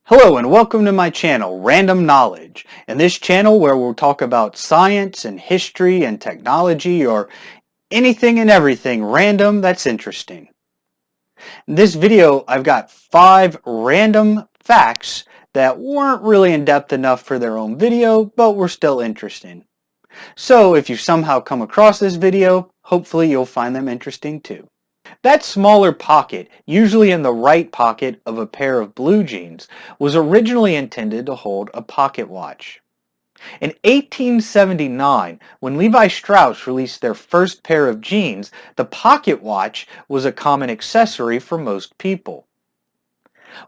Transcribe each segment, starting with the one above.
Hello and welcome to my channel, Random Knowledge. In this channel where we'll talk about science and history and technology or anything and everything random that's interesting. In this video, I've got 5 random facts that weren't really in depth enough for their own video, but were still interesting. So if you somehow come across this video, hopefully you'll find them interesting too. That smaller pocket, usually in the right pocket of a pair of blue jeans, was originally intended to hold a pocket watch. In 1879, when Levi Strauss released their first pair of jeans, the pocket watch was a common accessory for most people.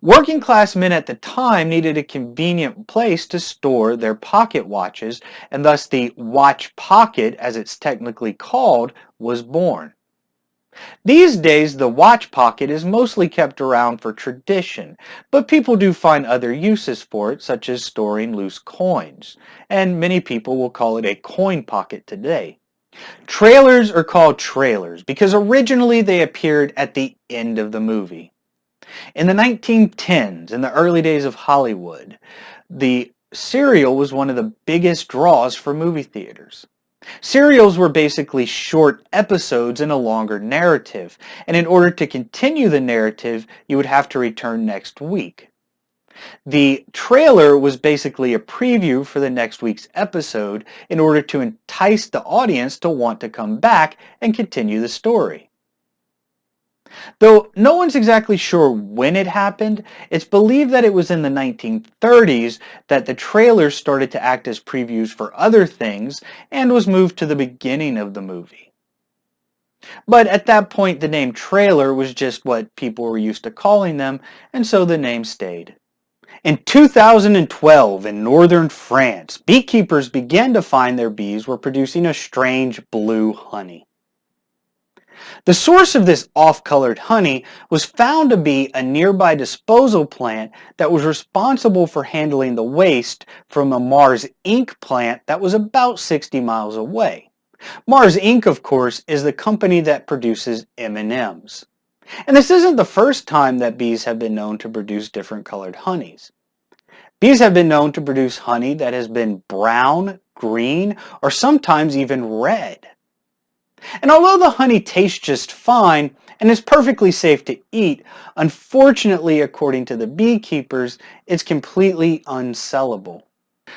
Working class men at the time needed a convenient place to store their pocket watches, and thus the watch pocket, as it's technically called, was born. These days, the watch pocket is mostly kept around for tradition, but people do find other uses for it, such as storing loose coins, and many people will call it a coin pocket today. Trailers are called trailers because originally they appeared at the end of the movie. In the 1910s, in the early days of Hollywood, the serial was one of the biggest draws for movie theaters. Serials were basically short episodes in a longer narrative, and in order to continue the narrative, you would have to return next week. The trailer was basically a preview for the next week's episode in order to entice the audience to want to come back and continue the story. Though no one's exactly sure when it happened, it's believed that it was in the 1930s that the trailers started to act as previews for other things and was moved to the beginning of the movie. But at that point, the name trailer was just what people were used to calling them, and so the name stayed. In 2012, in northern France, beekeepers began to find their bees were producing a strange blue honey. The source of this off-colored honey was found to be a nearby disposal plant that was responsible for handling the waste from a Mars Inc. plant that was about 60 miles away. Mars Inc., of course, is the company that produces M&Ms. And this isn't the first time that bees have been known to produce different colored honeys. Bees have been known to produce honey that has been brown, green, or sometimes even red. And although the honey tastes just fine and is perfectly safe to eat, unfortunately, according to the beekeepers, it's completely unsellable.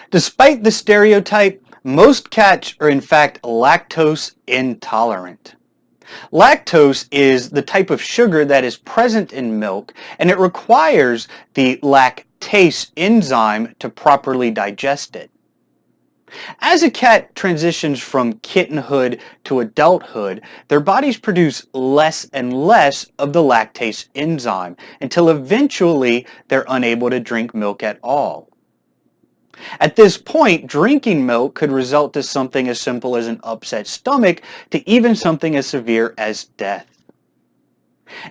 Despite the stereotype, most cats are in fact lactose intolerant. Lactose is the type of sugar that is present in milk, and it requires the lactase enzyme to properly digest it. As a cat transitions from kittenhood to adulthood, their bodies produce less and less of the lactase enzyme until eventually they're unable to drink milk at all. At this point, drinking milk could result to something as simple as an upset stomach to even something as severe as death.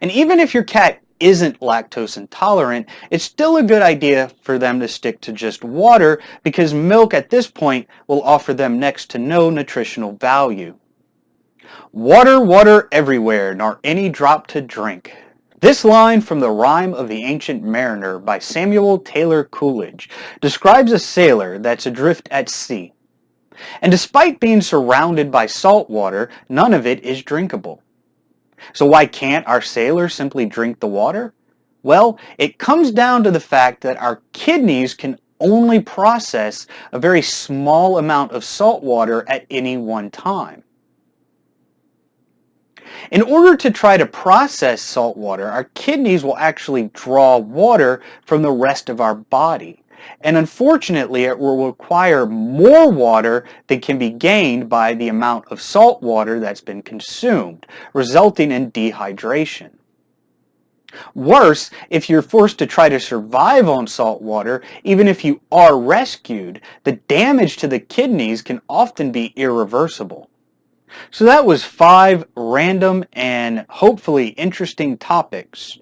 And even if your cat isn't lactose intolerant, it's still a good idea for them to stick to just water because milk at this point will offer them next to no nutritional value. Water, water everywhere, nor any drop to drink. This line from the Rime of the Ancient Mariner by Samuel Taylor Coleridge describes a sailor that's adrift at sea. And despite being surrounded by salt water, none of it is drinkable. So why can't our sailors simply drink the water? Well, it comes down to the fact that our kidneys can only process a very small amount of salt water at any one time. In order to try to process salt water, our kidneys will actually draw water from the rest of our body. And unfortunately, it will require more water than can be gained by the amount of salt water that's been consumed, resulting in dehydration. Worse, if you're forced to try to survive on salt water, even if you are rescued, the damage to the kidneys can often be irreversible. So that was 5 random and hopefully interesting topics.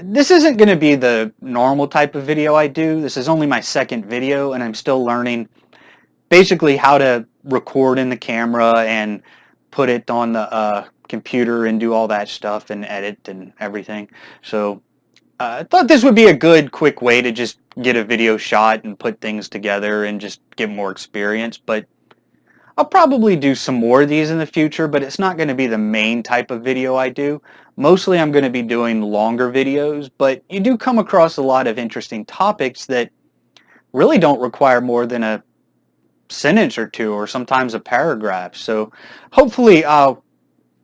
This isn't going to be the normal type of video I do. This is only my second video and I'm still learning basically how to record in the camera and put it on the computer and do all that stuff and edit and everything. So I thought this would be a good, quick way to just get a video shot and put things together and just get more experience, but I'll probably do some more of these in the future, but it's not going to be the main type of video I do. Mostly I'm going to be doing longer videos, but you do come across a lot of interesting topics that really don't require more than a sentence or two, or sometimes a paragraph. So hopefully I'll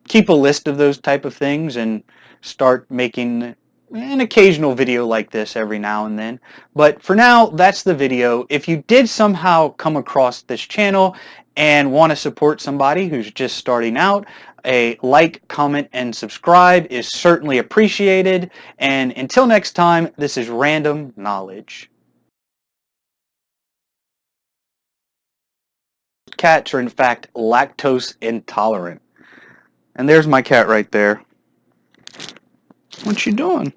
keep a list of those type of things and start making an occasional video like this every now and then. But for now, that's the video. If you did somehow come across this channel and want to support somebody who's just starting out, a like, comment, and subscribe is certainly appreciated. And until next time, this is Random Knowledge. Cats are in fact lactose intolerant. And there's my cat right there. What you doing?